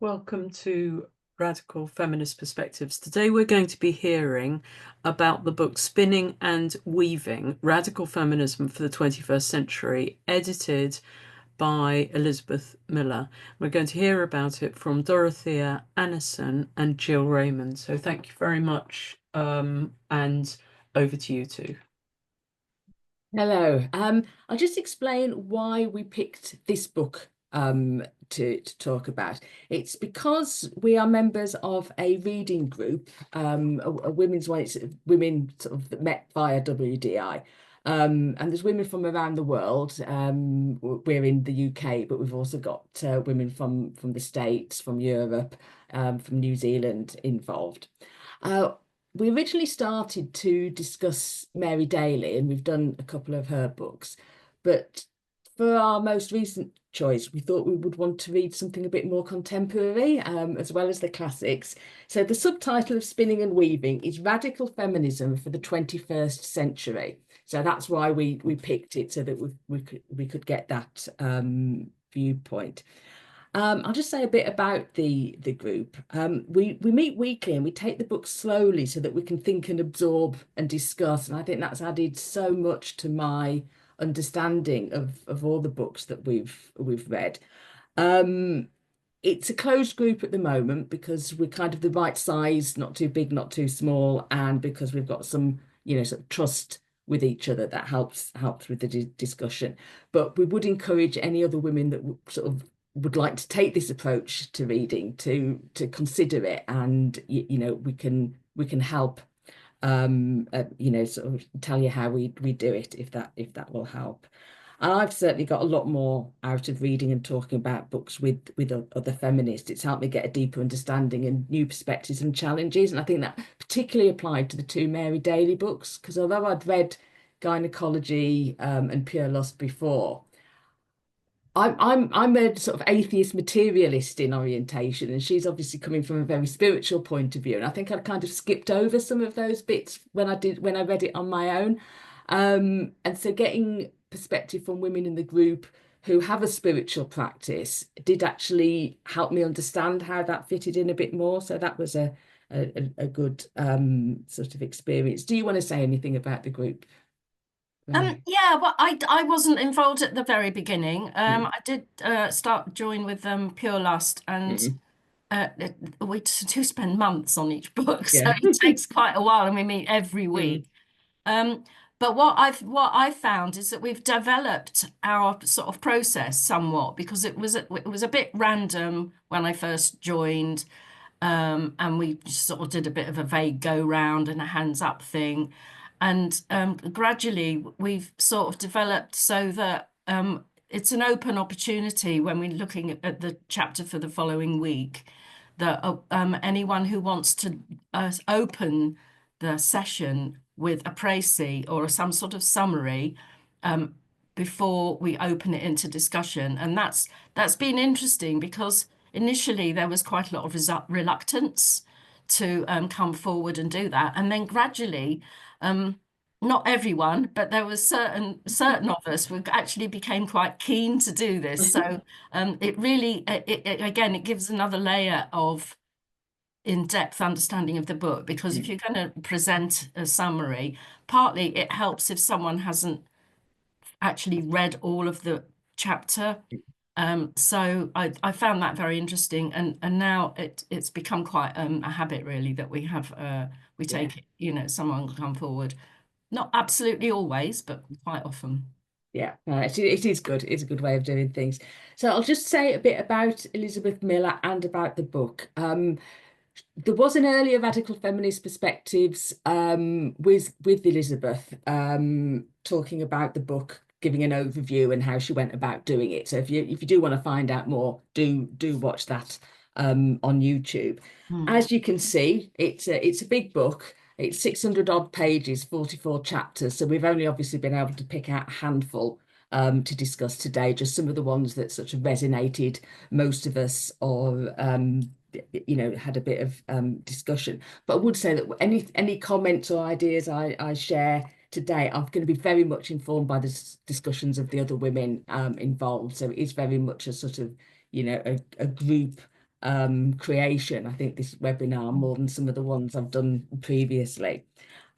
Welcome to Radical Feminist Perspectives. Today we're going to be hearing about the book Spinning and Weaving, Radical Feminism for the 21st Century, edited by Elizabeth Miller. We're going to hear about it from Dorothea Annison and Jill Raymond. So thank you very much, and over to you two. Hello. I'll just explain why we picked this book to talk about. It's because we are members of a reading group, a women's one. It's women sort of that met via WDI. And there's women from around the world. We're in the UK, but we've also got women from the States, from Europe, from New Zealand involved. We originally started to discuss Mary Daly, and we've done a couple of her books. But for our most recent choice, we thought we would want to read something a bit more contemporary, as well as the classics. So the subtitle of Spinning and Weaving is Radical Feminism for the 21st Century. So that's why we picked it, so that we could get that viewpoint. I'll just say a bit about the group. We meet weekly and we take the book slowly so that we can think and absorb and discuss. And I think that's added so much to my understanding of all the books that we've read. It's a closed group at the moment because we're kind of the right size, not too big, not too small, and because we've got some, sort of trust with each other that helps with the discussion. But we would encourage any other women that sort of would like to take this approach to reading to consider it, and we can help sort of tell you how we do it, if that will help. And I've certainly got a lot more out of reading and talking about books with other feminists. It's helped me get a deeper understanding and new perspectives and challenges. And I think that particularly applied to the two Mary Daly books, because although I'd read Gynecology and Pure Lust before, I'm a sort of atheist materialist in orientation, and she's obviously coming from a very spiritual point of view. And I think I kind of skipped over some of those bits when I read it on my own. And so getting perspective from women in the group who have a spiritual practice did actually help me understand how that fitted in a bit more. So that was a good sort of experience. Do you want to say anything about the group? Yeah, well, I wasn't involved at the very beginning. I did join with Pure Lust, and we do spend months on each book, so it takes quite a while, and we meet every week. But what I've found is that we've developed our sort of process somewhat, because it was a bit random when I first joined, and we sort of did a bit of a vague go round and a hands up thing. And gradually we've sort of developed so that it's an open opportunity when we're looking at the chapter for the following week, that anyone who wants to open the session with a précis or some sort of summary before we open it into discussion. And that's been interesting, because initially there was quite a lot of reluctance to come forward and do that. And then gradually, not everyone, but there was certain of us who actually became quite keen to do this. So it really, again, it gives another layer of in-depth understanding of the book, because if you're going to present a summary, partly it helps if someone hasn't actually read all of the chapter. So I found that very interesting, and now it's become quite a habit, really, that we have we take someone will come forward, not absolutely always, but quite often. Yeah, it is good. It's a good way of doing things. So I'll just say a bit about Elizabeth Miller and about the book. There was an earlier Radical Feminist Perspectives with Elizabeth talking about the book, giving an overview and how she went about doing it. So if you do want to find out more, do watch that on YouTube. As you can see, it's a big book. It's 600 odd pages, 44 chapters. So we've only obviously been able to pick out a handful to discuss today, just some of the ones that sort of resonated most of us, or had a bit of discussion. But I would say that any comments or ideas I share today, I'm going to be very much informed by the discussions of the other women involved. So it is very much a sort of, a group creation, I think, this webinar, more than some of the ones I've done previously.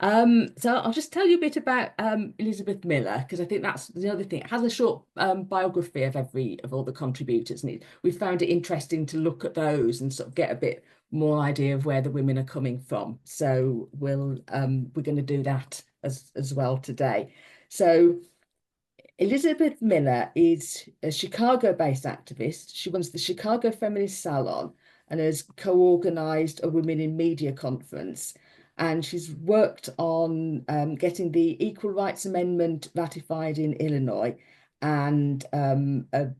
So I'll just tell you a bit about Elizabeth Miller, because I think that's the other thing. It has a short biography of all the contributors, and we found it interesting to look at those and sort of get a bit more idea of where the women are coming from. So we're going to do that as well today. So Elizabeth Miller is a Chicago-based activist. She runs the Chicago Feminist Salon and has co-organized a Women in Media conference. And she's worked on getting the Equal Rights Amendment ratified in Illinois and a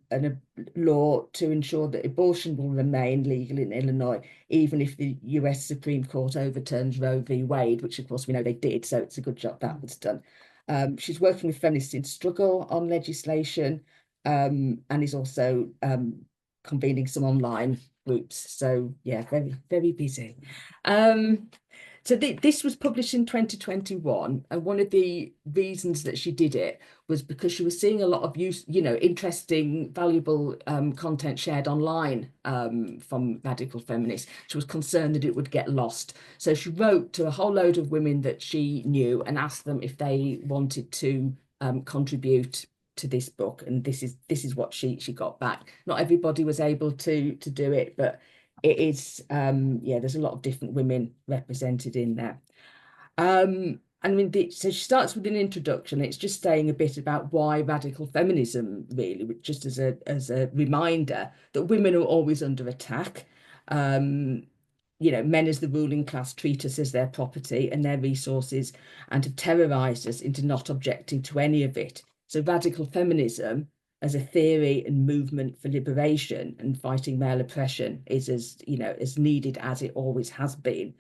law to ensure that abortion will remain legal in Illinois, even if the US Supreme Court overturns Roe v. Wade, which of course we know they did, so it's a good job that was done. She's working with Feminists in Struggle on legislation, and is also convening some online groups. So yeah, very, very busy. So this was published in 2021, and one of the reasons that she did it was because she was seeing a lot of interesting, valuable content shared online from radical feminists. She was concerned that it would get lost. So she wrote to a whole load of women that she knew and asked them if they wanted to contribute to this book, and this is what she got back. Not everybody was able to do it, but it is there's a lot of different women represented in there. I mean, so she starts with an introduction. It's just saying a bit about why radical feminism, really, just as a reminder that women are always under attack. Men as the ruling class treat us as their property and their resources, and have terrorized us into not objecting to any of it. So radical feminism as a theory and movement for liberation and fighting male oppression is as needed as it always has been.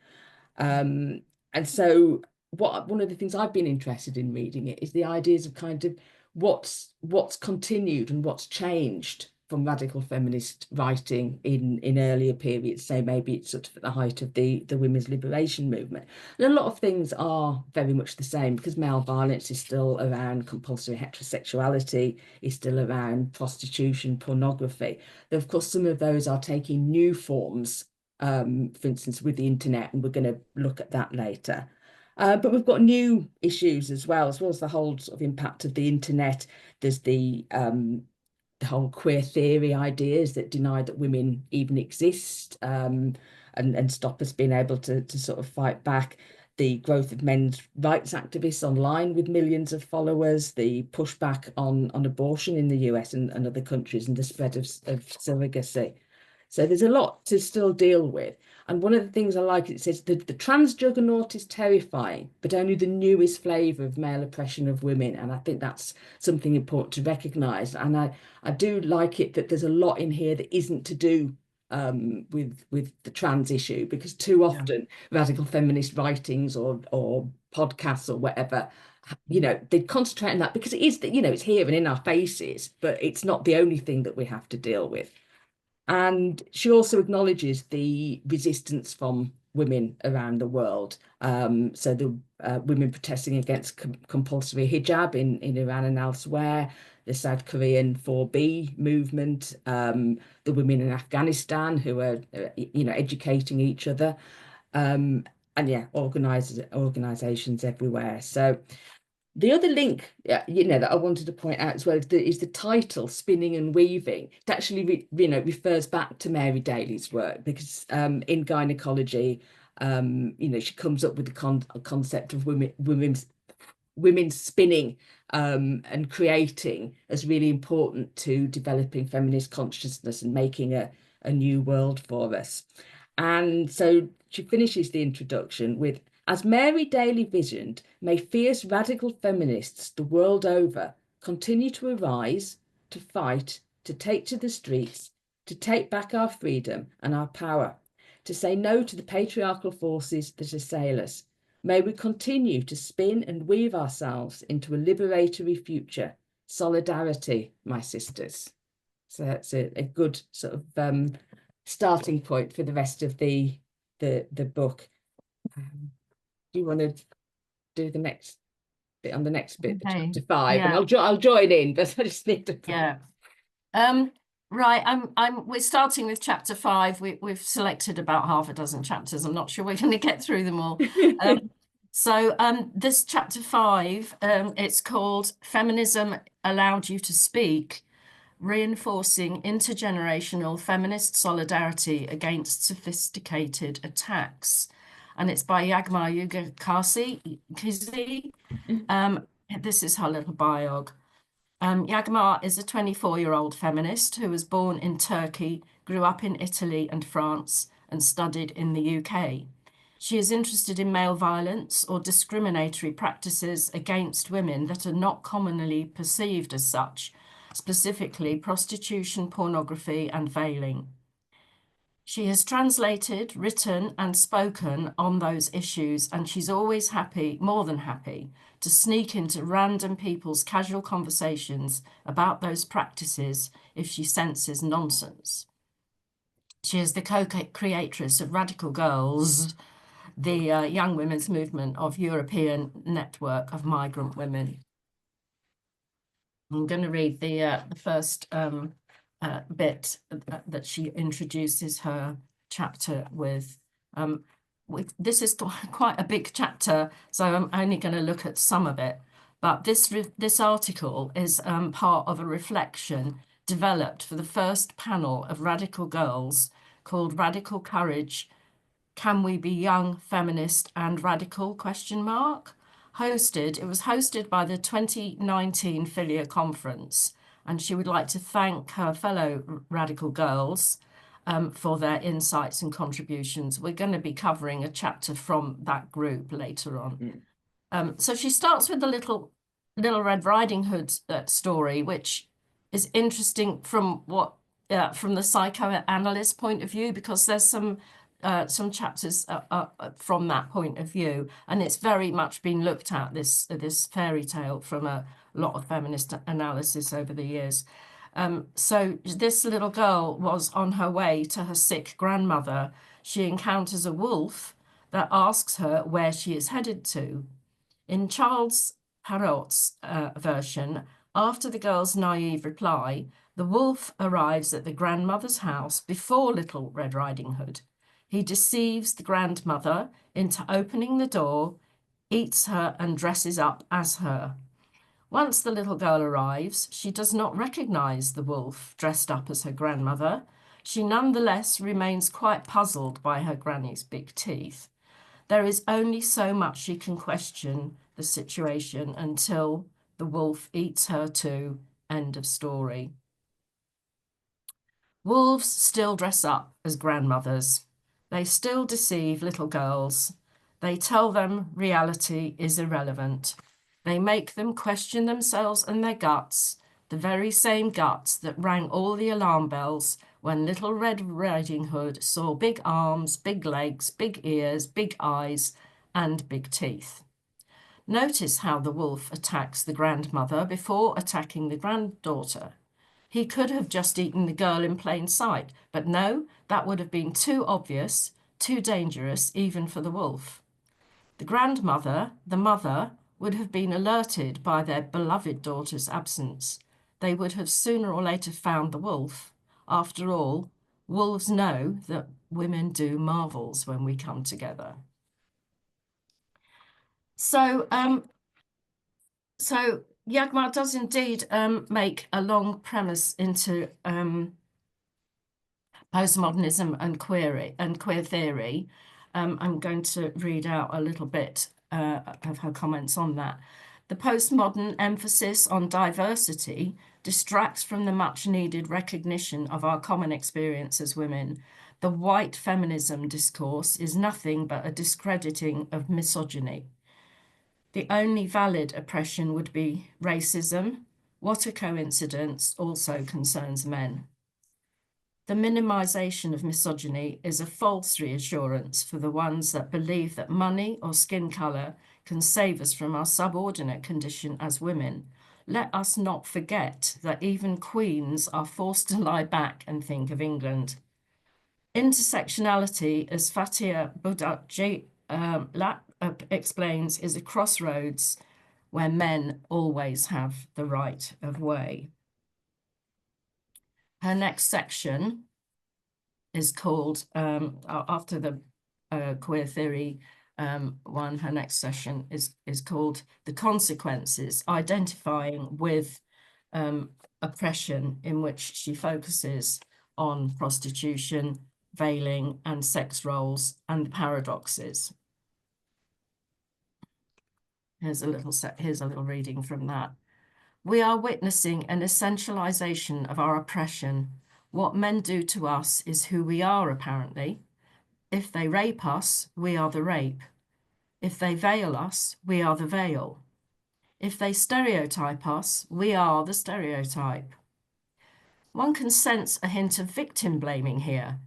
And so one of the things I've been interested in reading it is the ideas of kind of what's continued and what's changed from radical feminist writing in earlier periods. So maybe it's sort of at the height of the women's liberation movement. And a lot of things are very much the same, because male violence is still around, compulsory heterosexuality is still around, prostitution, pornography. Though of course some of those are taking new forms, for instance with the internet, and we're going to look at that later. But we've got new issues as well as the whole sort of impact of the internet. There's the whole queer theory ideas that deny that women even exist, and stop us being able to sort of fight back. The growth of men's rights activists online with millions of followers, the pushback on abortion in the US and other countries, and the spread of surrogacy. So there's a lot to still deal with. And one of the things I like, it says the trans juggernaut is terrifying, but only the newest flavour of male oppression of women. And I think that's something important to recognise. And I do like it that there's a lot in here that isn't to do with the trans issue, because too often radical feminist writings or podcasts or whatever, they concentrate on that because it is that, it's here and in our faces, but it's not the only thing that we have to deal with. And she also acknowledges the resistance from women around the world. So the women protesting against compulsory hijab in Iran and elsewhere, the South Korean 4B movement, the women in Afghanistan who are, educating each other, and organizations everywhere. So the other link, that I wanted to point out as well is the title, Spinning and Weaving. It actually, refers back to Mary Daly's work, because in gynecology, she comes up with the concept of women spinning and creating as really important to developing feminist consciousness and making a new world for us. And so she finishes the introduction with, as Mary Daly visioned, may fierce radical feminists the world over continue to arise, to fight, to take to the streets, to take back our freedom and our power, to say no to the patriarchal forces that assail us. May we continue to spin and weave ourselves into a liberatory future. Solidarity, my sisters. So that's a good sort of starting point for the rest of the book. Do you want to do the next bit on the next bit, Okay. chapter 5? Yeah. And I'll join in, but I just need to. Yeah. Right, we're starting with chapter 5. We've selected about half a dozen chapters. I'm not sure we're going to get through them all. This chapter 5, it's called Feminism Allowed You to Speak, Reinforcing Intergenerational Feminist Solidarity Against Sophisticated Attacks. And it's by Yagmar Kizi. This is her little biog. Yagmar is a 24-year-old feminist who was born in Turkey, grew up in Italy and France, and studied in the UK. She is interested in male violence or discriminatory practices against women that are not commonly perceived as such, specifically prostitution, pornography, and veiling. She has translated, written, and spoken on those issues, and she's always happy, more than happy, to sneak into random people's casual conversations about those practices if she senses nonsense. She is the co-creatress of Radical Girls, the young women's movement of European network of migrant women. I'm going to read the first bit that she introduces her chapter with. This is quite a big chapter, so I'm only going to look at some of it. But this article is part of a reflection developed for the first panel of Radical Girls called Radical Courage, Can We Be Young, Feminist and Radical? It was hosted by the 2019 Filia Conference, and she would like to thank her fellow Radical Girls for their insights and contributions. We're going to be covering a chapter from that group later on. So she starts with the Little Red Riding Hood story, which is interesting from the psychoanalyst point of view, because there's some chapters from that point of view, and it's very much been looked at, this fairy tale, from a lot of feminist analysis over the years. So this little girl was on her way to her sick grandmother. She encounters a wolf that asks her where she is headed to. In Charles Perrault's version, after the girl's naive reply, the wolf arrives at the grandmother's house before Little Red Riding Hood. He deceives the grandmother into opening the door, eats her, and dresses up as her. Once the little girl arrives, she does not recognize the wolf dressed up as her grandmother. She nonetheless remains quite puzzled by her granny's big teeth. There is only so much she can question the situation until the wolf eats her too. End of story. Wolves still dress up as grandmothers. They still deceive little girls. They tell them reality is irrelevant. They make them question themselves and their guts, the very same guts that rang all the alarm bells when Little Red Riding Hood saw big arms, big legs, big ears, big eyes, and big teeth. Notice how the wolf attacks the grandmother before attacking the granddaughter. He could have just eaten the girl in plain sight, but no, that would have been too obvious, too dangerous, even for the wolf. The grandmother, the mother, would have been alerted by their beloved daughter's absence. They would have sooner or later found the wolf. After all, wolves know that women do marvels when we come together. So Yagmar does indeed make a long premise into postmodernism and queer theory. I'm going to read out a little bit of her comments on that. The postmodern emphasis on diversity distracts from the much-needed recognition of our common experience as women. The white feminism discourse is nothing but a discrediting of misogyny. The only valid oppression would be racism. What a coincidence, also concerns men. The minimization of misogyny is a false reassurance for the ones that believe that money or skin color can save us from our subordinate condition as women. Let us not forget that even queens are forced to lie back and think of England. Intersectionality, as Fatia Budakji explains, is a crossroads where men always have the right of way. Her next section is called, after the queer theory one, her next session is called The Consequences, Identifying with Oppression, in which she focuses on prostitution, veiling, and sex roles and the paradoxes. Here's a little reading from that. We are witnessing an essentialization of our oppression. What men do to us is who we are, apparently. If they rape us, we are the rape. If they veil us, we are the veil. If they stereotype us, we are the stereotype. One can sense a hint of victim blaming here,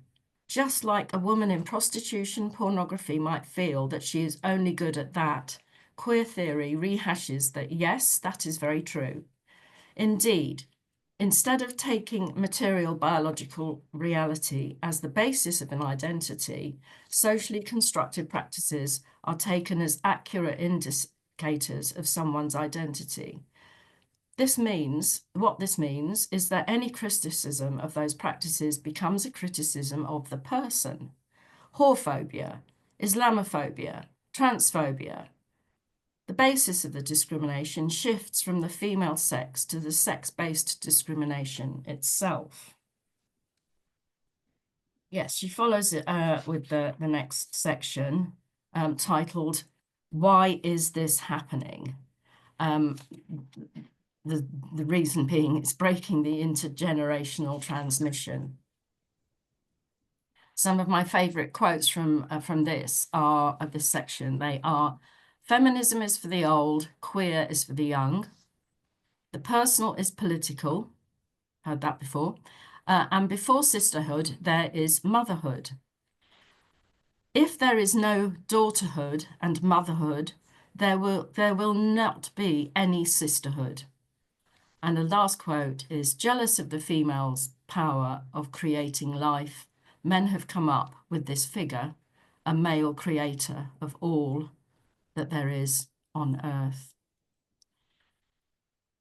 just like a woman in prostitution pornography might feel that she is only good at that. Queer theory rehashes that, yes, that is very true. Indeed, instead of taking material biological reality as the basis of an identity, socially constructed practices are taken as accurate indicators of someone's identity. What this means is that any criticism of those practices becomes a criticism of the person. Whorephobia, Islamophobia, transphobia. The basis of the discrimination shifts from the female sex to the sex-based discrimination itself. Yes, she follows it with the next section titled, Why is this happening? The reason being it's breaking the intergenerational transmission. Some of my favorite quotes from this section, they are, feminism is for the old, queer is for the young. The personal is political, heard that before. And before sisterhood, there is motherhood. If there is no daughterhood and motherhood, there will not be any sisterhood. And the last quote is, jealous of the female's power of creating life, men have come up with this figure, a male creator of all that there is on earth.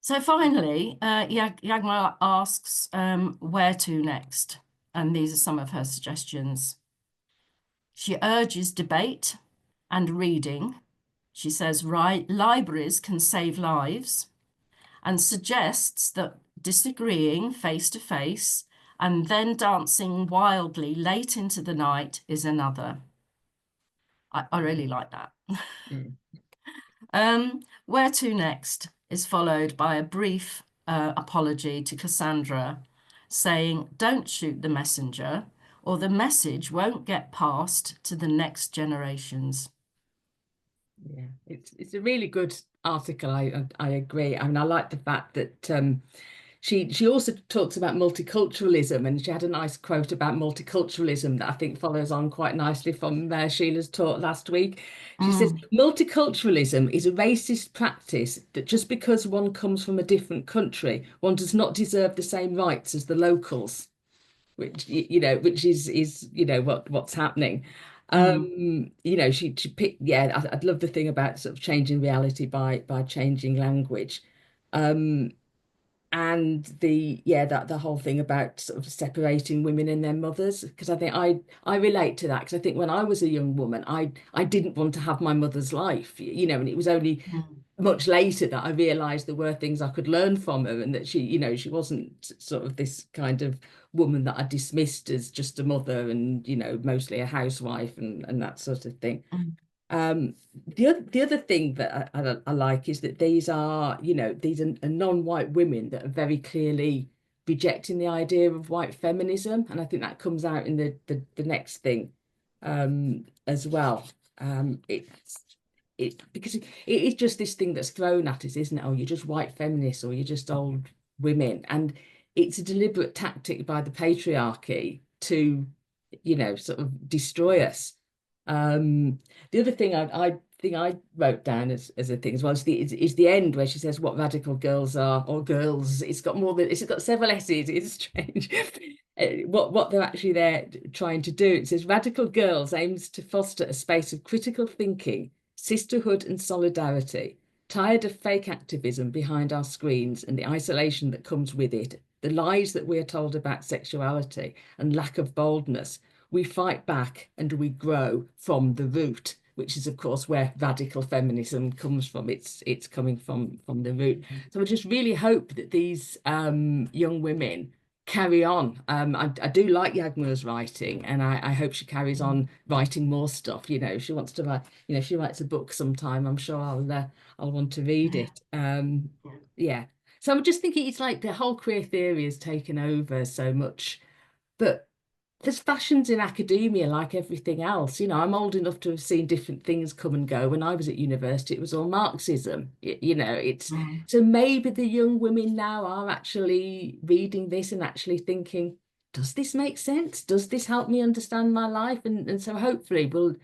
So finally, Jagma asks, where to next? And these are some of her suggestions. She urges debate and reading. She says, libraries can save lives, and suggests that disagreeing face to face and then dancing wildly late into the night is another. I really like that. Where to next is followed by a brief apology to Cassandra, saying, don't shoot the messenger, or the message won't get passed to the next generations. Yeah, it's a really good article. I agree. I mean, I like the fact that she also talks about multiculturalism, and she had a nice quote about multiculturalism that I think follows on quite nicely from Sheila's talk last week. She says, multiculturalism is a racist practice that just because one comes from a different country, one does not deserve the same rights as the locals, which is what's happening. She picked, I'd love the thing about sort of changing reality by changing language. And the whole thing about sort of separating women and their mothers, because I think I relate to that, because I think when I was a young woman, I didn't want to have my mother's life, and it was only much later that I realized there were things I could learn from her, and that she wasn't sort of this kind of woman that I dismissed as just a mother and mostly a housewife and that sort of thing. The other thing that I like is that these are non-white women that are very clearly rejecting the idea of white feminism, and I think that comes out in the next thing as well. Because it is just this thing that's thrown at us, isn't it? Oh, you're just white feminists, or you're just old women, and it's a deliberate tactic by the patriarchy to sort of destroy us. The other thing I wrote down as a thing as well is the end where she says what radical girls are, or girls. It's got several S's. It's strange. What they're actually there trying to do. It says radical girls aims to foster a space of critical thinking, sisterhood and solidarity. Tired of fake activism behind our screens and the isolation that comes with it, the lies that we're told about sexuality and lack of boldness, we fight back and we grow from the root, which is, of course, where radical feminism comes from. It's coming from the root. So I just really hope that these young women carry on. I do like Yagmar's writing, and I hope she carries on writing more stuff. You know, if she wants to write, you know, if she writes a book sometime, I'm sure I'll want to read it. Yeah. So I'm just thinking it's like the whole queer theory has taken over so much, but there's fashions in academia like everything else. You know, I'm old enough to have seen different things come and go. When I was at university, it was all Marxism. You know, it's so maybe the young women now are actually reading this and actually thinking, does this make sense? Does this help me understand my life? And so hopefully we'll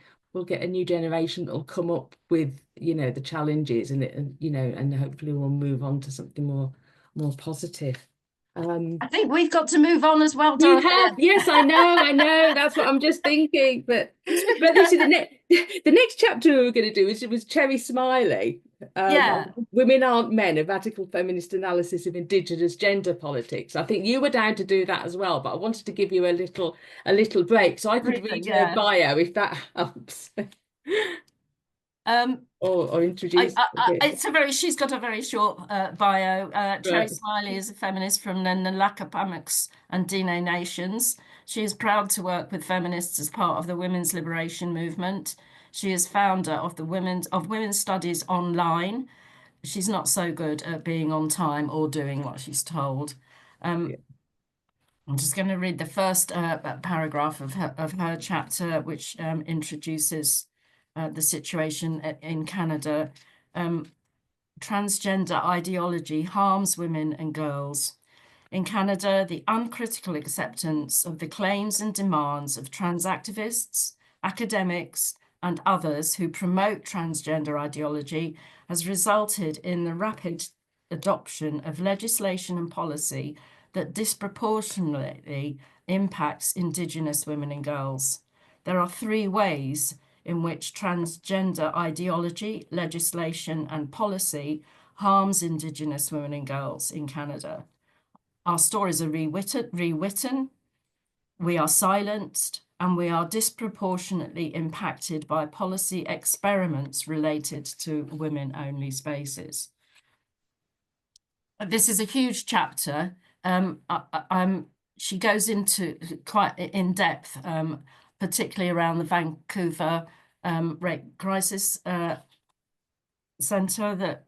get a new generation that'll come up with, you know, the challenges and you know, and hopefully we'll move on to something more positive. I think we've got to move on as well, You Dorothea. have, yes, I know. That's what I'm just thinking. But this is the next chapter we were going to do was Cherry Smiley. Yeah. Women Aren't Men, a radical feminist analysis of Indigenous gender politics. I think you were down to do that as well, but I wanted to give you a little break so I could read her bio if that helps. Or introduce. She's got a very short bio. Cherry Right. Smiley is a feminist from the Nlaka'pamux and Dene nations. She is proud to work with feminists as part of the women's liberation movement. She is founder of the Women's Studies Online. She's not so good at being on time or doing what she's told. I'm just going to read the first paragraph of her chapter, which introduces the situation in Canada. Transgender ideology harms women and girls. In Canada, the uncritical acceptance of the claims and demands of trans activists, academics, and others who promote transgender ideology has resulted in the rapid adoption of legislation and policy that disproportionately impacts Indigenous women and girls. There are 3 ways in which transgender ideology, legislation, and policy harms Indigenous women and girls in Canada. Our stories are rewritten, we are silenced, and we are disproportionately impacted by policy experiments related to women-only spaces. This is a huge chapter. She goes into quite in depth, particularly around the Vancouver Rape Crisis Centre.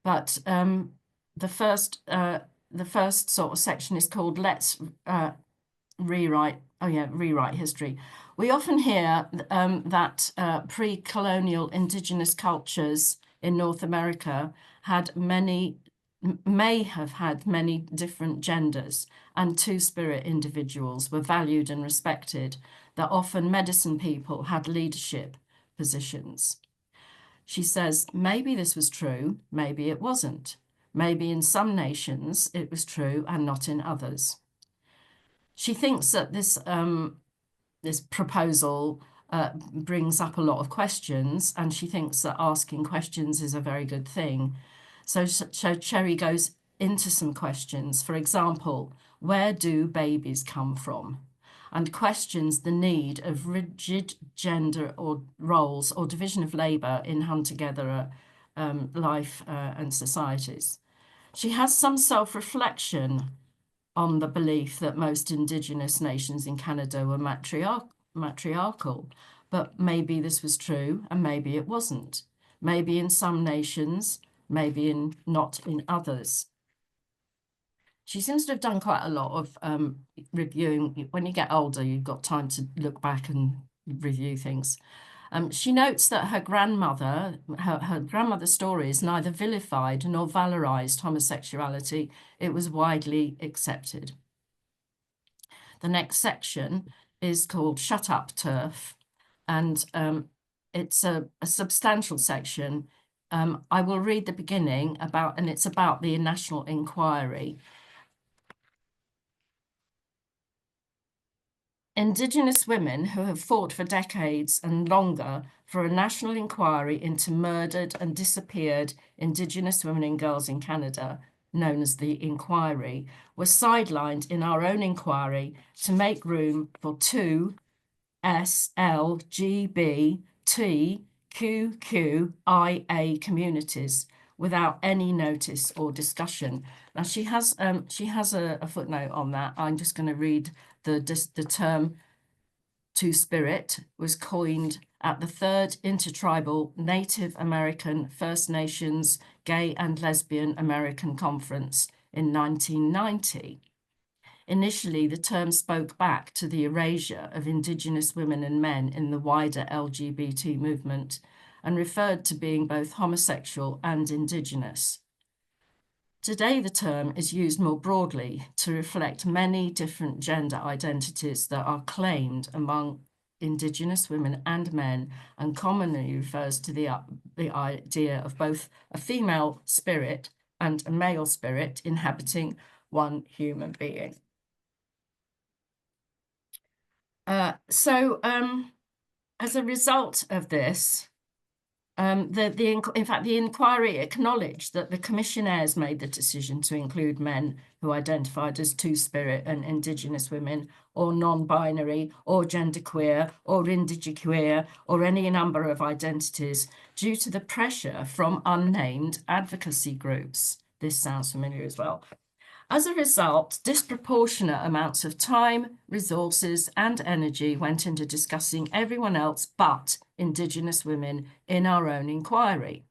But the first sort of section is called "Let's Rewrite." Oh yeah, rewrite history. We often hear that pre-colonial Indigenous cultures in North America may have had many different genders, and two-spirit individuals were valued and respected, that often medicine people had leadership positions. She says, maybe this was true, maybe it wasn't. Maybe in some nations it was true and not in others. She thinks that this proposal brings up a lot of questions, and she thinks that asking questions is a very good thing. So Cherry goes into some questions. For example, where do babies come from? And questions the need of rigid gender or roles or division of labour in hunter-gatherer life and societies. She has some self-reflection on the belief that most Indigenous nations in Canada were matriarchal, but maybe this was true and maybe it wasn't. Maybe in some nations, maybe not in others. She seems to have done quite a lot of reviewing. When you get older, you've got time to look back and review things. She notes that her grandmother's stories neither vilified nor valorized homosexuality. It was widely accepted. The next section is called Shut Up, Turf, and it's a substantial section. I will read the beginning and it's about the national inquiry. Indigenous women who have fought for decades and longer for a national inquiry into murdered and disappeared Indigenous women and girls in Canada known as the inquiry, were sidelined in our own inquiry to make room for two SLGBTQQIA communities without any notice or discussion. Now she has a footnote on that. I'm just going to read the term Two-Spirit was coined at the third Intertribal Native American First Nations Gay and Lesbian American Conference in 1990. Initially, the term spoke back to the erasure of Indigenous women and men in the wider LGBT movement and referred to being both homosexual and Indigenous. Today, the term is used more broadly to reflect many different gender identities that are claimed among Indigenous women and men, and commonly refers to the idea of both a female spirit and a male spirit inhabiting one human being. As a result of this, in fact, the inquiry acknowledged that the commissionaires made the decision to include men who identified as Two-Spirit and Indigenous women, or non-binary, or genderqueer, or indigiqueer, or any number of identities, due to the pressure from unnamed advocacy groups. This sounds familiar as well. As a result, disproportionate amounts of time, resources, and energy went into discussing everyone else but Indigenous women in our own inquiry.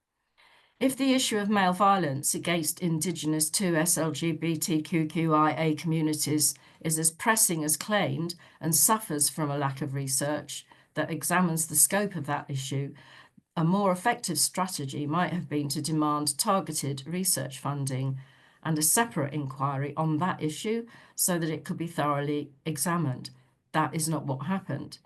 If the issue of male violence against Indigenous 2SLGBTQIA communities is as pressing as claimed and suffers from a lack of research that examines the scope of that issue, a more effective strategy might have been to demand targeted research funding and a separate inquiry on that issue so that it could be thoroughly examined. That is not what happened.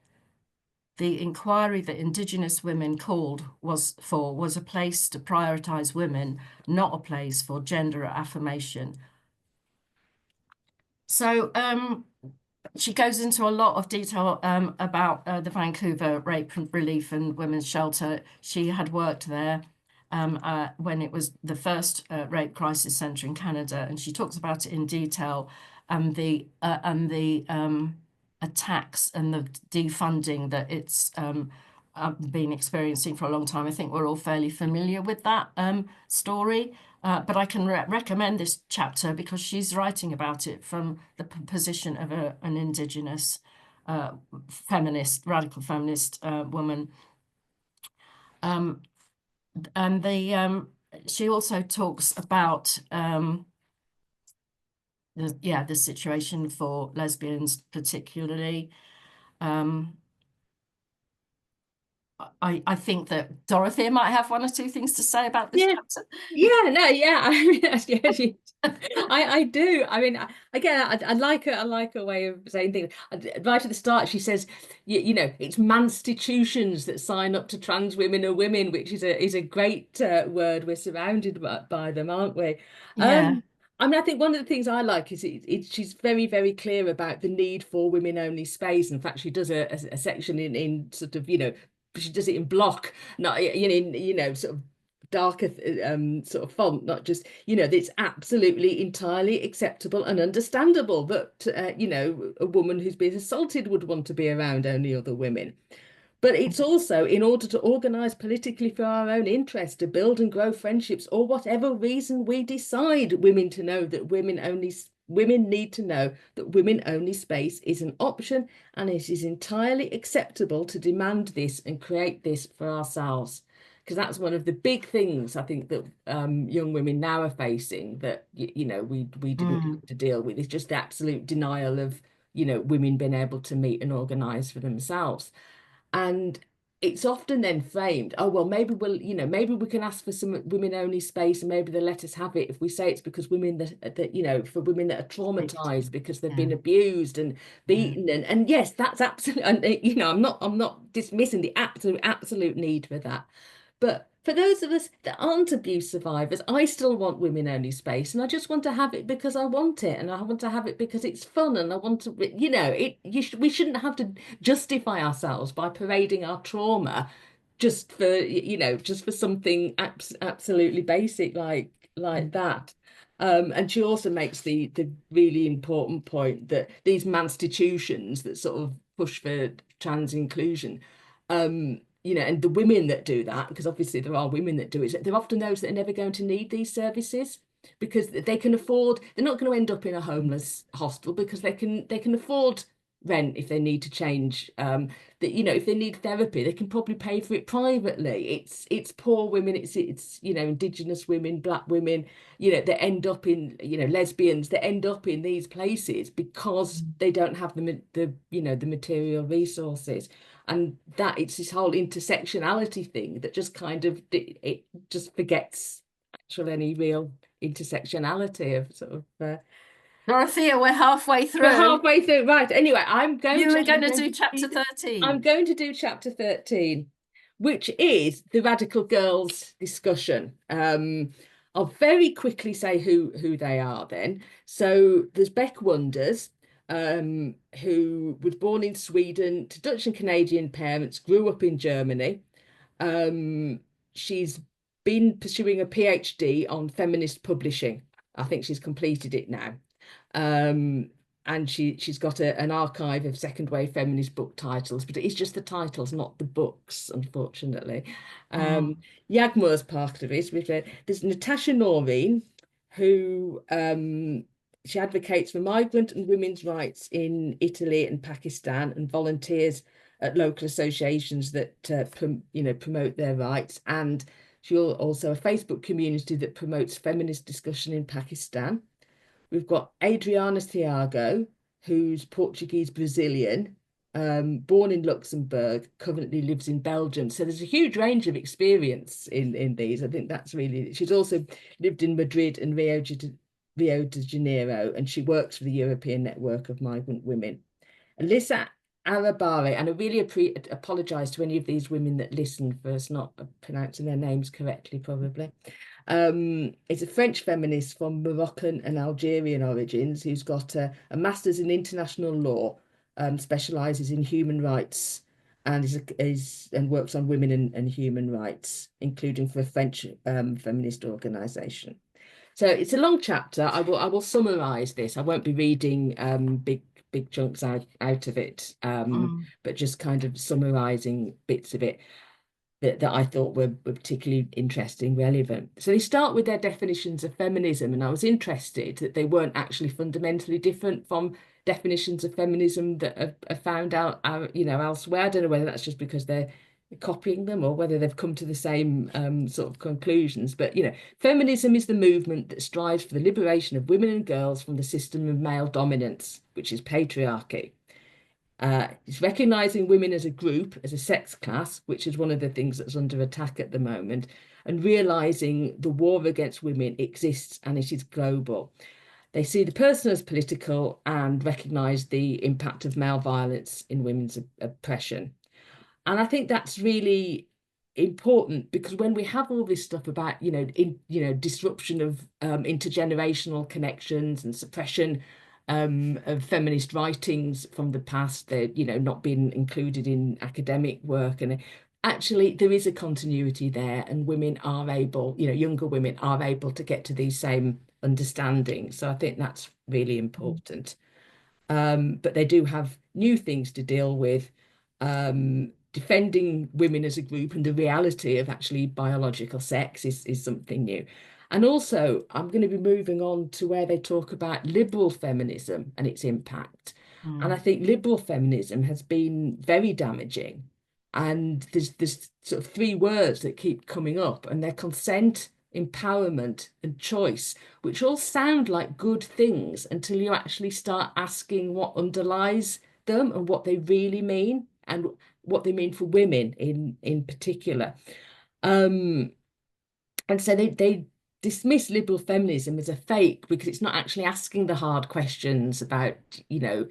The inquiry that Indigenous women called was a place to prioritise women, not a place for gender affirmation. So she goes into a lot of detail about the Vancouver Rape Relief and Women's Shelter. She had worked there when it was the first rape crisis centre in Canada, and she talks about it in detail, and the attacks and the defunding that it's been experiencing for a long time. I think we're all fairly familiar with that story, but I can recommend this chapter because she's writing about it from the position of an Indigenous feminist, radical feminist woman. And she also talks about the situation for lesbians particularly. I think that Dorothea might have one or two things to say about this chapter. I mean, I do. I mean, again, I like her way of saying things. Right at the start, she says, you know, it's manstitutions that sign up to trans women or women, which is a great word. We're surrounded by them, aren't we? Yeah. I mean, I think one of the things I like is she's very, very clear about the need for women-only space. In fact, she does a section in sort of, you know, she does it in block, not you know, sort of darker sort of font, not just, you know, it's absolutely entirely acceptable and understandable that you know, a woman who's been assaulted would want to be around only other women. But it's also in order to organise politically for our own interest, to build and grow friendships, or whatever reason we decide women to know that women need to know that women-only space is an option, and it is entirely acceptable to demand this and create this for ourselves. Because that's one of the big things I think that young women now are facing, that you know, we didn't have to deal with. It's just the absolute denial of, you know, women being able to meet and organise for themselves. And it's often then framed, oh, well, maybe maybe we can ask for some women-only space and maybe they'll let us have it if we say it's because women that you know, for women that are traumatized because they've been abused and beaten. And yes, that's absolutely, and you know, I'm not dismissing the absolute need for that. But for those of us that aren't abuse survivors, I still want women-only space, and I just want to have it because I want it, and I want to have it because it's fun, and I want to, you know, we shouldn't have to justify ourselves by parading our trauma just for, you know, just for something absolutely basic like that. And she also makes the really important point that these manstitutions that sort of push for trans inclusion, you know, and the women that do that, because obviously there are women that do it, they're often those that are never going to need these services because they can afford, they're not going to end up in a homeless hostel because they can afford rent if they need to change. That, you know, if they need therapy, they can probably pay for it privately. It's poor women, it's you know, Indigenous women, Black women, you know, that end up in, you know, lesbians that end up in these places because they don't have the you know, the material resources. And that it's this whole intersectionality thing that just kind of it just forgets actual any real intersectionality of sort of Dorothea, we're halfway through. we're halfway through, right? Anyway, I'm going to to do chapter 13. I'm going to do chapter 13, which is the radical girls discussion. I'll very quickly say who they are then. So there's Beck Wonders, who was born in Sweden to Dutch and Canadian parents, grew up in Germany. She's been pursuing a PhD on feminist publishing. I think she's completed it now. And she's got an archive of second wave feminist book titles, but it's just the titles, not the books, unfortunately. Yagmur's part of it. There's Natasha Noreen, who she advocates for migrant and women's rights in Italy and Pakistan and volunteers at local associations that you know, promote their rights. And she's also a Facebook community that promotes feminist discussion in Pakistan. We've got Adriana Thiago, who's Portuguese Brazilian, born in Luxembourg, currently lives in Belgium. So there's a huge range of experience in these. I think that's really, she's also lived in Madrid and Rio de Janeiro, and she works for the European Network of Migrant Women. Alyssa Arabare, and I really apologise to any of these women that listen for us not pronouncing their names correctly, probably. Is a French feminist from Moroccan and Algerian origins who's got a master's in international law, specialises in human rights, and and works on women and human rights, including for a French feminist organisation. So it's a long chapter. I will summarise this. I won't be reading big chunks out of it, but just kind of summarising bits of it that I thought were particularly interesting, relevant. So they start with their definitions of feminism, and I was interested that they weren't actually fundamentally different from definitions of feminism that are found out, you know, elsewhere. I don't know whether that's just because they're copying them or whether they've come to the same sort of conclusions. But, you know, feminism is the movement that strives for the liberation of women and girls from the system of male dominance, which is patriarchy. It's recognising women as a group, as a sex class, which is one of the things that's under attack at the moment, and realising the war against women exists and it is global. They see the person as political and recognise the impact of male violence in women's oppression. And I think that's really important because when we have all this stuff about, you know, disruption of intergenerational connections and suppression of feminist writings from the past, they're, you know, not being included in academic work, and actually there is a continuity there, and women are able, you know, younger women are able to get to these same understandings. So I think that's really important. But they do have new things to deal with, defending women as a group and the reality of actually biological sex is something new. And also, I'm going to be moving on to where they talk about liberal feminism and its impact. And I think liberal feminism has been very damaging. And there's sort of three words that keep coming up, and they're consent, empowerment, and choice, which all sound like good things until you actually start asking what underlies them and what they really mean and what they mean for women in particular. And so they dismiss liberal feminism as a fake because it's not actually asking the hard questions about, you know,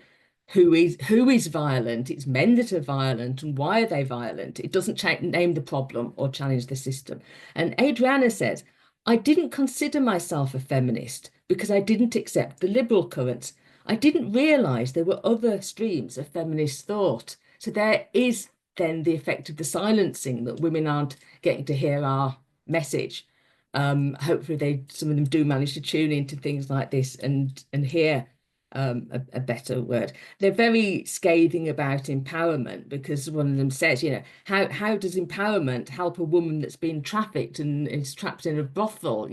who is violent. It's men that are violent, and why are they violent? It doesn't name the problem or challenge the system. And Adriana says, I didn't consider myself a feminist because I didn't accept the liberal currents. I didn't realise there were other streams of feminist thought. So there is then the effect of the silencing, that women aren't getting to hear our message. Hopefully some of them do manage to tune into things like this and hear a better word. They're very scathing about empowerment, because one of them says, how does empowerment help a woman that's been trafficked and is trapped in a brothel?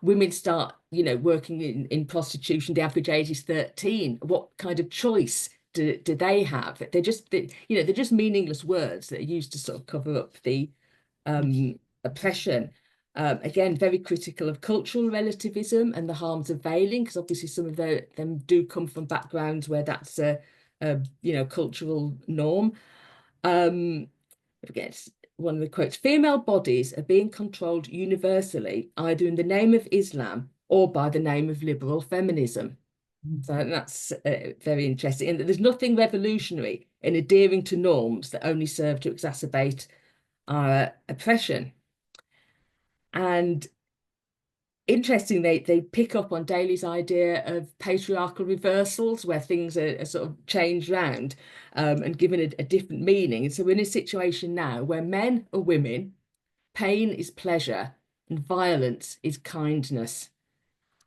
Women start, working in prostitution, the average age is 13. What kind of choice do they have? They're just meaningless words that are used to sort of cover up the oppression. Again, very critical of cultural relativism and the harms of veiling, because obviously some of them do come from backgrounds where that's a cultural norm. Again, one of the quotes: female bodies are being controlled universally, either in the name of Islam or by the name of liberal feminism. So that's very interesting. And there's nothing revolutionary in adhering to norms that only serve to exacerbate our oppression. And interesting, they pick up on Daly's idea of patriarchal reversals, where things are sort of changed round and given a different meaning. And so we're in a situation now where men are women, pain is pleasure, and violence is kindness.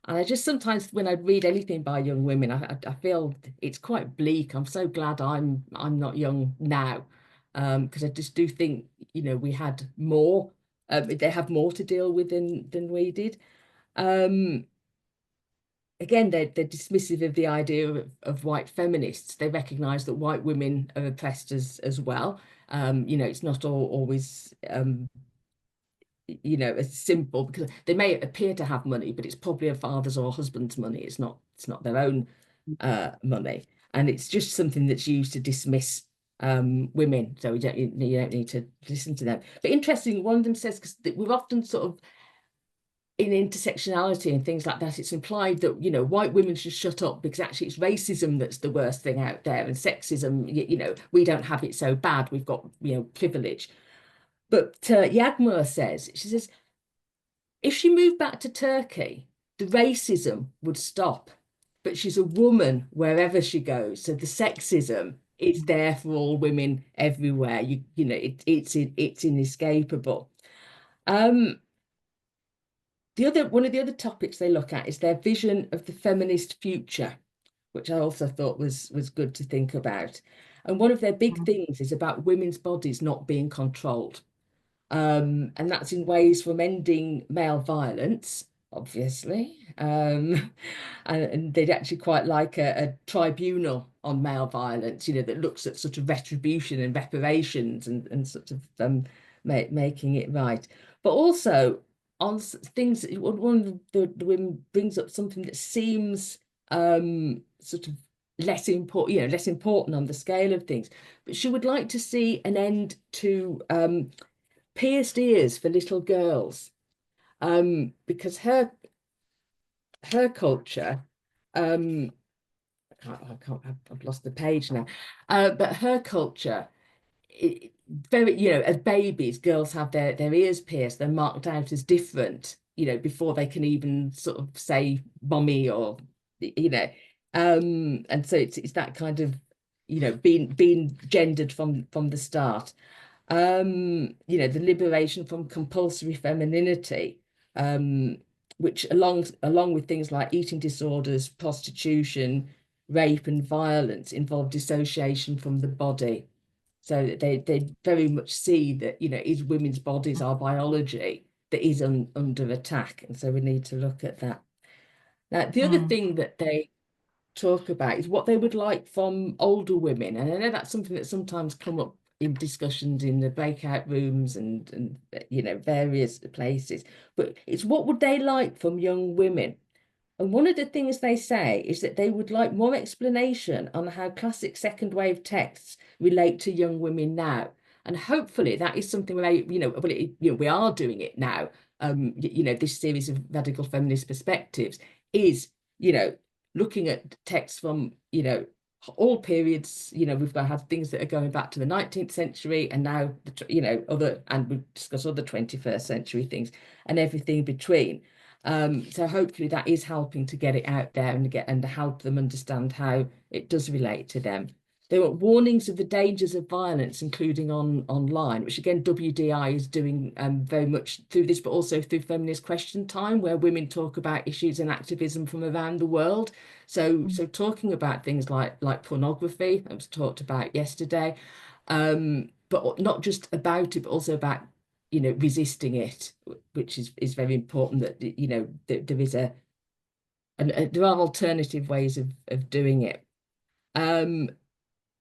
And I just sometimes, when I read anything by young women, I feel it's quite bleak. I'm so glad I'm not young now, because I just do think, we had more. They have more to deal with than we did. Again, they're dismissive of the idea of white feminists. They recognise that white women are oppressed as well. It's not always as simple, because they may appear to have money, but it's probably a father's or husband's money. It's not their own money, and it's just something that's used to dismiss women. So you don't need to listen to them. But interesting, one of them says, because we're often sort of in intersectionality and things like that, it's implied that white women should shut up because actually it's racism that's the worst thing out there, and sexism, we don't have it so bad, we've got privilege. But Yagmur says, she says, if she moved back to Turkey, the racism would stop. But she's a woman wherever she goes, so the sexism is there for all women everywhere. It's inescapable. One of the other topics they look at is their vision of the feminist future, which I also thought was good to think about. And one of their big things is about women's bodies not being controlled. And that's in ways from ending male violence, obviously. And they'd actually quite like a tribunal on male violence, that looks at sort of retribution and reparations and sort of making it right. But also on things, one of the women brings up something that seems sort of less important on the scale of things. But she would like to see an end to pierced ears for little girls, because her culture, I've lost the page now, but her culture, as babies, girls have their ears pierced. They're marked out as different, before they can even sort of say mommy or and so it's that kind of being gendered from the start. The liberation from compulsory femininity, which along with things like eating disorders, prostitution, rape and violence, involve dissociation from the body. So they very much see that, is women's bodies our biology that is under attack. And so we need to look at that. Now, the other thing that they talk about is what they would like from older women. And I know that's something that sometimes come up in discussions in the breakout rooms and various places, but it's what would they like from young women. And one of the things they say is that they would like more explanation on how classic second wave texts relate to young women now. And hopefully that is something where, we are doing it now. This series of Radical Feminist Perspectives is, looking at texts from, all periods. We've had things that are going back to the 19th century and now, and we discuss other 21st century things and everything between. So hopefully that is helping to get it out there and help them understand how it does relate to them. There were warnings of the dangers of violence, including online, which again WDI is doing very much through this, but also through Feminist Question Time, where women talk about issues and activism from around the world. So talking about things like pornography, that was talked about yesterday, but not just about it, but also about resisting it, which is very important. That there is there are alternative ways of doing it.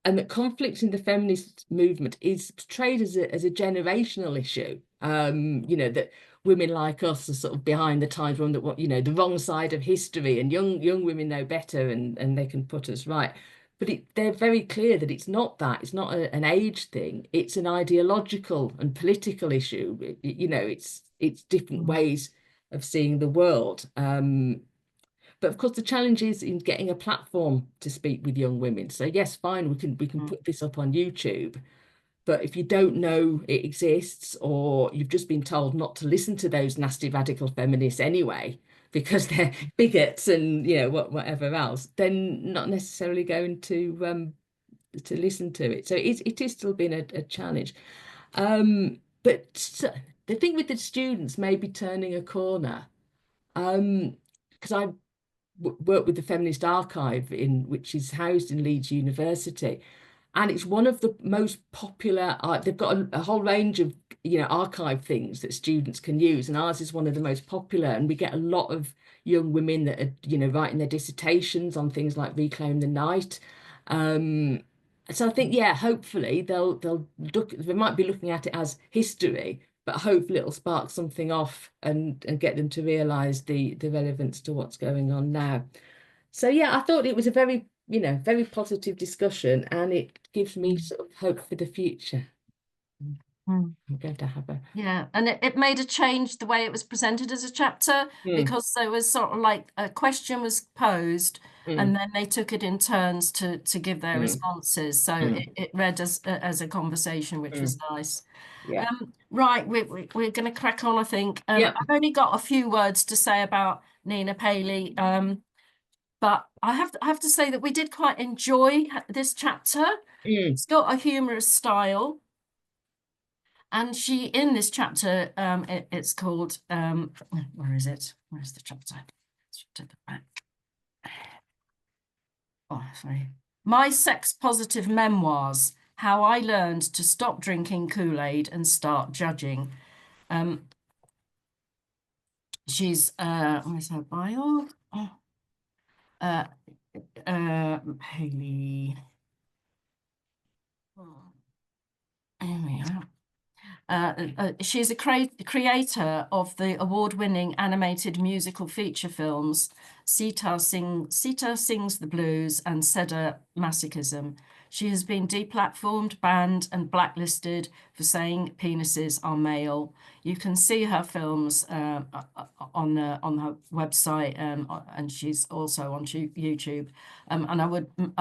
And that conflict in the feminist movement is portrayed as a generational issue. That women like us are sort of behind the times, on the wrong side of history, and young women know better, and they can put us right. But they're very clear that it's not that. It's not an age thing. It's an ideological and political issue. It's different ways of seeing the world. But of course, the challenge is in getting a platform to speak with young women. So yes, fine, we can put this up on YouTube. But if you don't know it exists, or you've just been told not to listen to those nasty radical feminists anyway, because they're bigots and whatever else, then not necessarily going to listen to it. So it is still been a challenge. But the thing with the students may be turning a corner. Because I work with the Feminist Archive, which is housed in Leeds University, and it's one of the most popular. They've got a whole range of archive things that students can use, and ours is one of the most popular. And we get a lot of young women that are writing their dissertations on things like Reclaim the Night. So I think, yeah, hopefully they might be looking at it as history, but hopefully it'll spark something off and get them to realise the relevance to what's going on now. So yeah, I thought it was a very positive discussion, and it gives me sort of hope for the future. I'm going to have and it made a change the way it was presented as a chapter, because there was sort of like a question was posed, and then they took it in turns to give their responses. So it read as a conversation, which was nice. Yeah. Right, we're going to crack on, I think. I've only got a few words to say about Nina Paley, but I have to say that we did quite enjoy this chapter. It's got a humorous style. And she, in this chapter, it's called, where is it? Where's the chapter? To the back. Oh, sorry. My Sex Positive Memoirs, How I Learned to Stop Drinking Kool-Aid and Start Judging. She's, where's her bio? Haley. Here we are. She's a creator of the award-winning animated musical feature films Sita Sings the Blues and CEDAW Masochism. She has been deplatformed, banned, and blacklisted for saying penises are male. You can see her films on her website, and she's also on YouTube. And I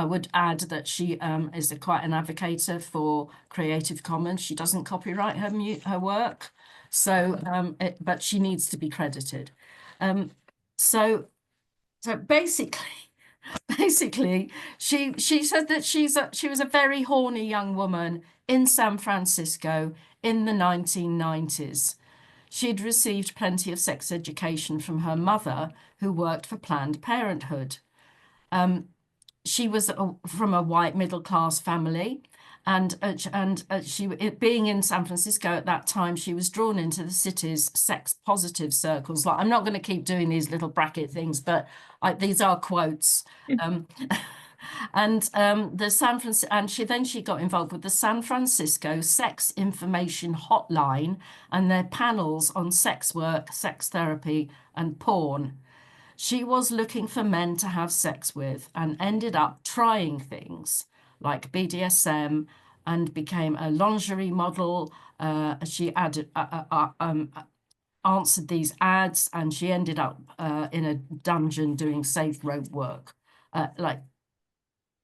would add that she is quite an advocate for Creative Commons. She doesn't copyright her work, so but she needs to be credited. So basically, she said that she was a very horny young woman in San Francisco in the 1990s. She'd received plenty of sex education from her mother, who worked for Planned Parenthood. She was from a white middle-class family, and she, being in San Francisco at that time, she was drawn into the city's sex-positive circles. Like, I'm not going to keep doing these little bracket things, but these are quotes. And she got involved with the San Francisco Sex Information Hotline and their panels on sex work, sex therapy, and porn. She was looking for men to have sex with and ended up trying things like BDSM and became a lingerie model. She answered these ads, and she ended up in a dungeon doing safe rope work.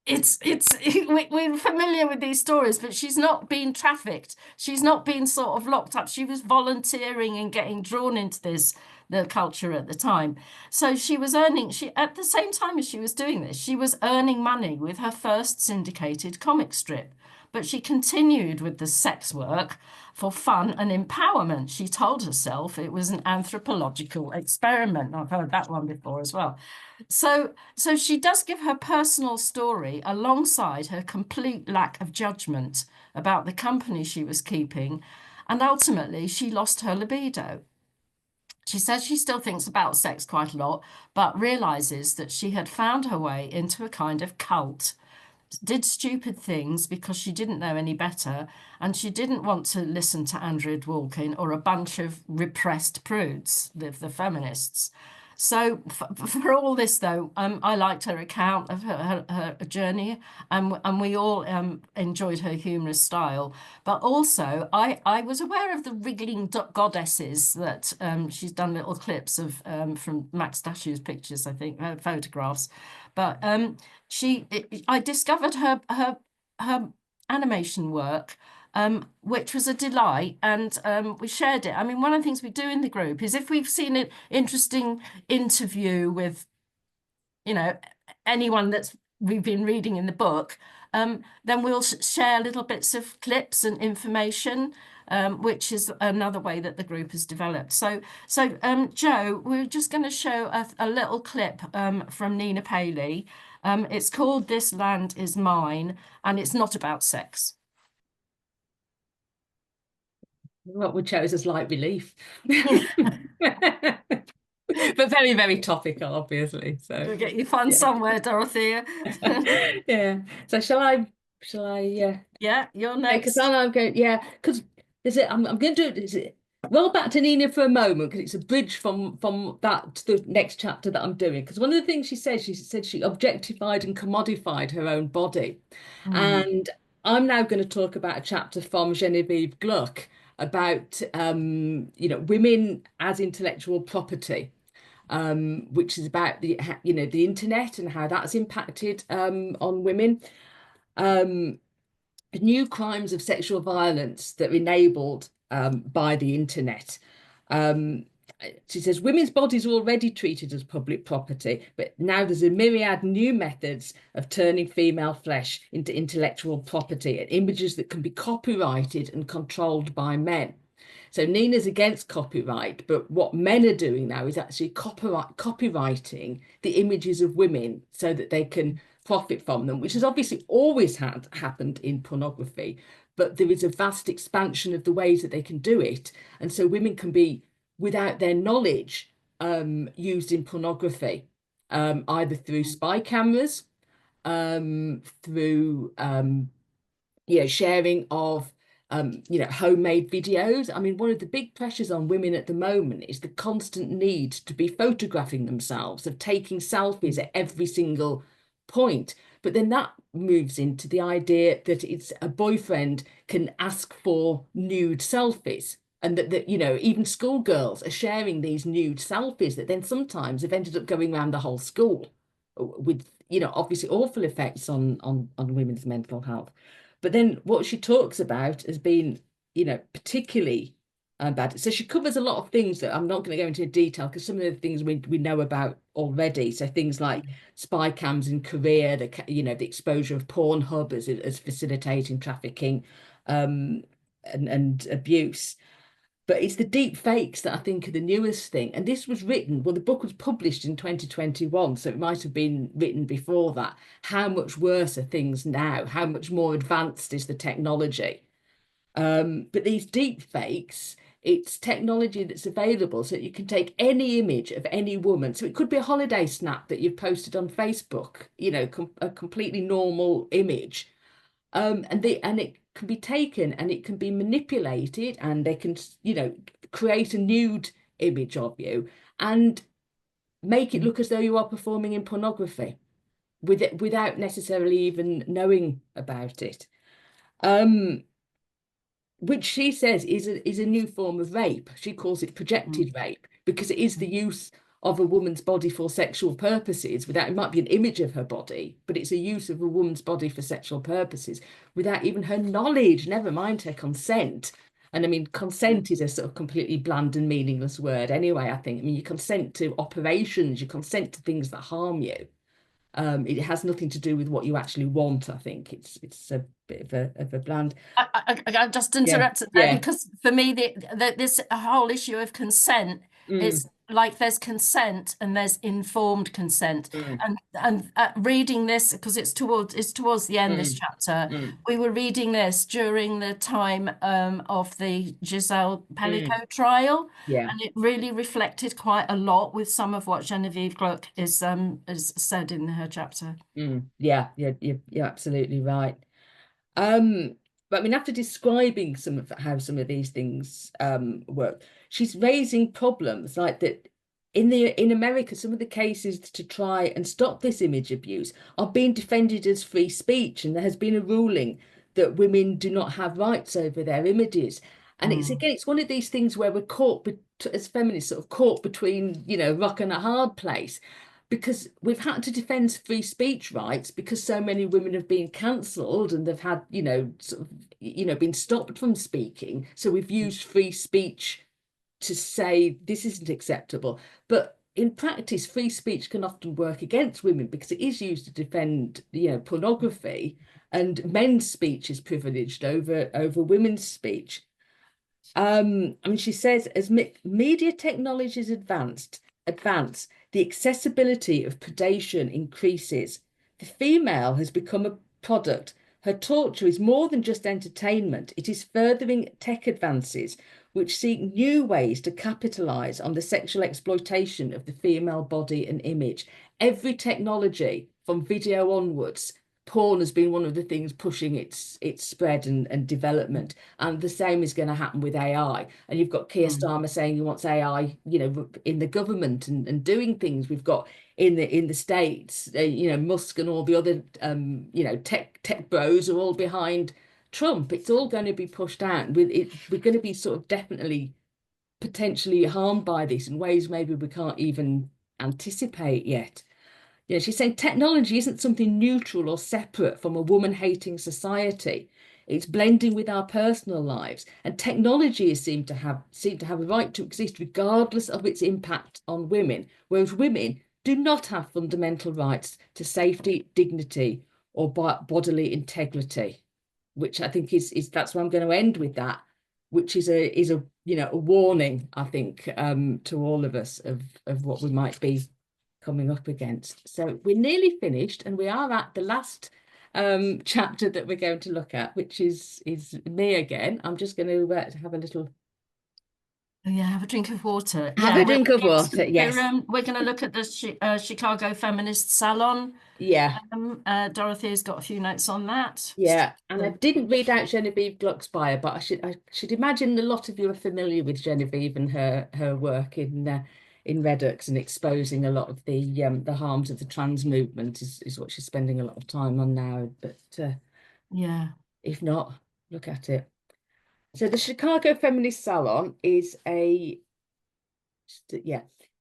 we're familiar with these stories, but she's not been trafficked. She's not been sort of locked up. She was volunteering and getting drawn into the culture at the time. So she was earning, at the same time as she was doing this, she was earning money with her first syndicated comic strip. But she continued with the sex work for fun and empowerment. She told herself it was an anthropological experiment. I've heard that one before as well. So she does give her personal story alongside her complete lack of judgment about the company she was keeping, and ultimately she lost her libido. She says she still thinks about sex quite a lot, but realizes that she had found her way into a kind of cult, did stupid things because she didn't know any better, and she didn't want to listen to Andrew Dworkin or a bunch of repressed prudes, the feminists. So for all this, though, I liked her account of her journey, and we all enjoyed her humorous style. But also, I was aware of the wriggling goddesses that she's done little clips of from Max Dashew's pictures, I think, photographs. But I discovered her animation work, which was a delight, and we shared it. I mean, one of the things we do in the group is if we've seen an interesting interview with, you know, anyone that's we've been reading in the book, then we'll share little bits of clips and information, which is another way that the group has developed. So Jo, we're just going to show a little clip from Nina Paley. It's called "This Land Is Mine," and it's not about sex. What we chose as light relief. But very, very topical, obviously. So We'll get you fun somewhere, Dorothea. Yeah. So shall I Yeah, you're next. Because I'm going, because I'm going to do it. Well, back to Nina for a moment, because it's a bridge from that to the next chapter that I'm doing. Because one of the things she said she objectified and commodified her own body. And I'm now going to talk about a chapter from Genevieve Gluck about women as intellectual property, which is about the internet and how that's impacted on women. New crimes of sexual violence that are enabled by the internet. She says women's bodies are already treated as public property, but now there's a myriad new methods of turning female flesh into intellectual property and images that can be copyrighted and controlled by men. So Nina's against copyright, but what men are doing now is actually copywriting the images of women so that they can profit from them, which has obviously always happened in pornography, but there is a vast expansion of the ways that they can do it. And so women can be, without their knowledge, used in pornography, either through spy cameras, through sharing of homemade videos. I mean, one of the big pressures on women at the moment is the constant need to be photographing themselves, of taking selfies at every single point. But then that moves into the idea that it's a boyfriend can ask for nude selfies, and that even schoolgirls are sharing these nude selfies that then sometimes have ended up going around the whole school with obviously awful effects on women's mental health. But then what she talks about has been particularly bad. So she covers a lot of things that I'm not going to go into detail, because some of the things we know about already. So things like spy cams in Korea, the exposure of Pornhub as facilitating trafficking and abuse. But it's the deep fakes that I think are the newest thing. And this was written, well, the book was published in 2021, so it might have been written before that. How much worse are things now? How much more advanced is the technology? But these deep fakes, it's technology that's available so that you can take any image of any woman. So it could be a holiday snap that you've posted on Facebook, a completely normal image. And it can be taken and it can be manipulated, and they can, create a nude image of you and make it look as though you are performing in pornography without necessarily even knowing about it. Which she says is a new form of rape. She calls it projected rape, because it is the use of a woman's body for sexual purposes without, it might be an image of her body, but it's a use of a woman's body for sexual purposes without even her knowledge, never mind her consent. And I mean, consent is a sort of completely bland and meaningless word anyway, I think. I mean, you consent to operations, you consent to things that harm you. It has nothing to do with what you actually want, I think. It's a bit of a bland. I just interrupted there because for me, this whole issue of consent is like there's consent and there's informed consent. And reading this, because it's towards the end, this chapter, we were reading this during the time of the Giselle Pellicot trial. And it really reflected quite a lot with some of what Genevieve Gluck is said in her chapter. Yeah, you're absolutely right. But I mean, after describing how some of these things work, she's raising problems like that in America. Some of the cases to try and stop this image abuse are being defended as free speech, and there has been a ruling that women do not have rights over their images. And it's one of these things where we're caught as feminists, sort of caught between, you know, rock and a hard place. Because we've had to defend free speech rights because so many women have been cancelled and they've had, you know, sort of, you know, been stopped from speaking. So we've used free speech to say this isn't acceptable. But in practice, free speech can often work against women because it is used to defend, you know, pornography, and men's speech is privileged over women's speech. I mean, she says, as media technologies advance, the accessibility of predation increases. The female has become a product. Her torture is more than just entertainment. It is furthering tech advances which seek new ways to capitalize on the sexual exploitation of the female body and image. Every technology from video onwards, porn has been one of the things pushing its spread and development, and the same is going to happen with AI. And you've got Keir Starmer saying he wants AI, you know, in the government and doing things. We've got in the States, you know, Musk and all the other, you know, tech bros are all behind Trump. It's all going to be pushed out. We're going to be sort of definitely potentially harmed by this in ways maybe we can't even anticipate yet. Yeah, she's saying technology isn't something neutral or separate from a woman-hating society. It's blending with our personal lives, and technology is seem to have a right to exist regardless of its impact on women, whereas women do not have fundamental rights to safety, dignity, or bodily integrity, which I think is that's where I'm going to end with that, which is a you know, a warning, I think, to all of us of what we might be coming up against. So we're nearly finished, and we are at the last chapter that we're going to look at, which is me again. I'm just going to have a little have a drink of water. Have a drink of water. Yes, we're going to look at the Chicago Feminist Salon. Yeah. Dorothea's got a few notes on that. Yeah, and I didn't read out Genevieve Gluck's bio, but I should imagine a lot of you are familiar with Genevieve and her work in Redux and exposing a lot of the harms of the trans movement is what she's spending a lot of time on now. But yeah, if not, look at it. So the Chicago Feminist Salon is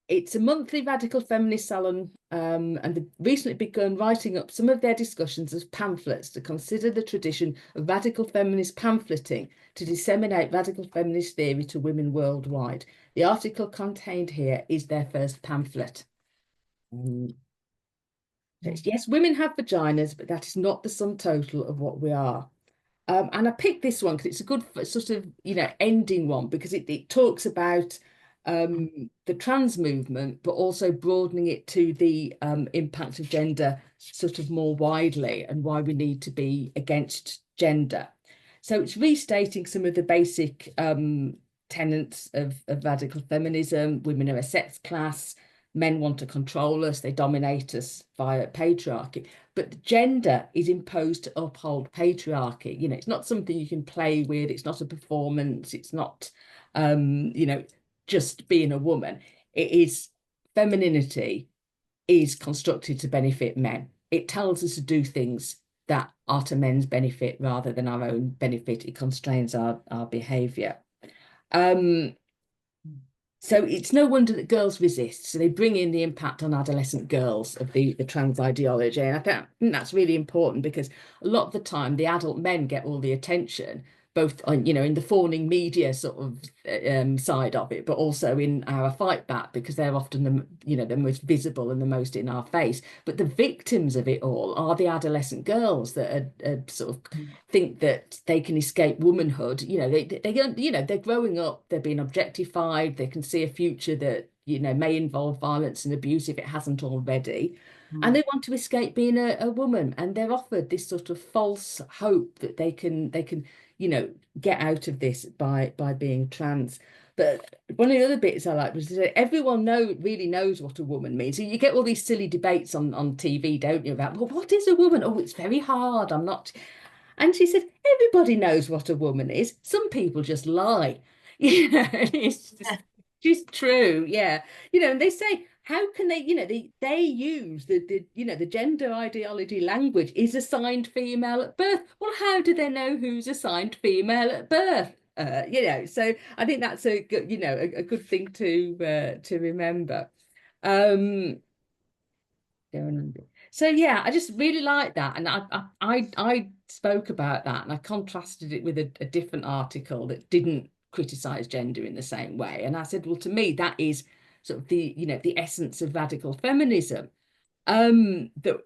it's a monthly radical feminist salon, and they've recently begun writing up some of their discussions as pamphlets to consider the tradition of radical feminist pamphleting to disseminate radical feminist theory to women worldwide. The article contained here is their first pamphlet. Yes, women have vaginas, but that is not the sum total of what we are. And I picked this one because it's a good sort of, you know, ending one, because it talks about the trans movement, but also broadening it to the impact of gender sort of more widely and why we need to be against gender. So it's restating some of the basic tenets of radical feminism. Women are a sex class. Men want to control us. They dominate us via patriarchy. But gender is imposed to uphold patriarchy. You know, it's not something you can play with. It's not a performance. It's not, you know, just being a woman. It is, femininity is constructed to benefit men. It tells us to do things that are to men's benefit rather than our own benefit. It constrains our behaviour. So it's no wonder that girls resist. So they bring in the impact on adolescent girls of the trans ideology. And I think that's really important, because a lot of the time the adult men get all the attention, both on, in the fawning media sort of side of it, but also in our fight back, because they're often the most visible and the most in our face. But the victims of it all are the adolescent girls that are sort of think that they can escape womanhood. They're growing up, they're being objectified, they can see a future that may involve violence and abuse if it hasn't already. And they want to escape being a woman, and they're offered this sort of false hope that they can get out of this by being trans. But one of the other bits I like was that everyone really knows what a woman means. So you get all these silly debates on TV, don't you, about, well, what is a woman? Oh, it's very hard. I'm not. And she said, everybody knows what a woman is. Some people just lie. It's just true. Yeah. And they say, how can they, they use the gender ideology language is assigned female at birth. Well, how do they know who's assigned female at birth? So I think that's a good, a good thing to remember. So yeah, I just really like that, and I spoke about that, and I contrasted it with a different article that didn't criticize gender in the same way. And I said, well, to me, that is sort of the essence of radical feminism. That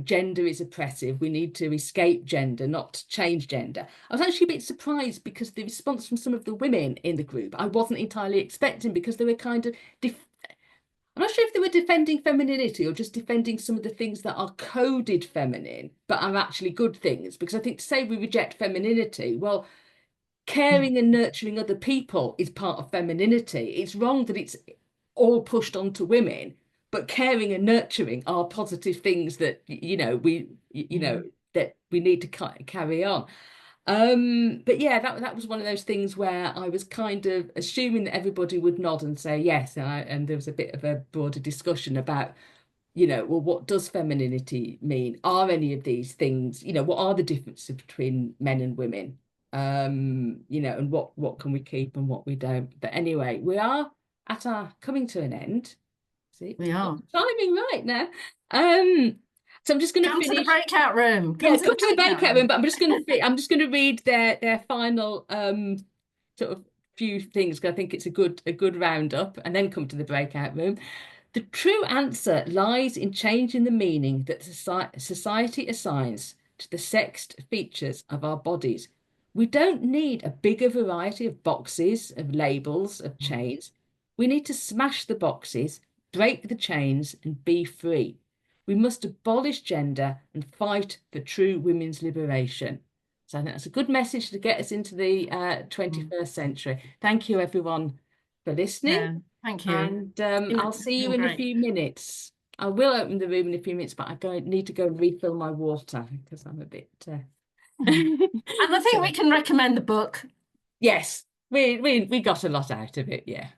gender is oppressive. We need to escape gender, not change gender. I was actually a bit surprised, because the response from some of the women in the group I wasn't entirely expecting, because they were kind of I'm not sure if they were defending femininity or just defending some of the things that are coded feminine, but are actually good things. Because I think to say we reject femininity, well, caring and nurturing other people is part of femininity. It's wrong that it's all pushed onto women, but caring and nurturing are positive things that, that we need to carry on. But yeah, that was one of those things where I was kind of assuming that everybody would nod and say yes, and there was a bit of a broader discussion about, well, what does femininity mean? Are any of these things, what are the differences between men and women? And what can we keep and what we don't? But anyway, we are at our coming to an end. See, We are. timing right now. So I'm just going to Come to the finish. breakout room. Come to the breakout room. But I'm just going to read their final sort of few things, because I think it's a good roundup, and then come to the breakout room. The true answer lies in changing the meaning that society assigns to the sexed features of our bodies. We don't need a bigger variety of boxes, of labels, of chains. We need to smash the boxes, break the chains, and be free. We must abolish gender and fight for true women's liberation. So I think that's a good message to get us into the 21st century. Thank you, everyone, for listening. Yeah, thank you. And I'll see you in a few minutes. I will open the room in a few minutes, but I need to go and refill my water, because I'm a bit... And I think we can recommend the book. Yes, we got a lot out of it, yeah.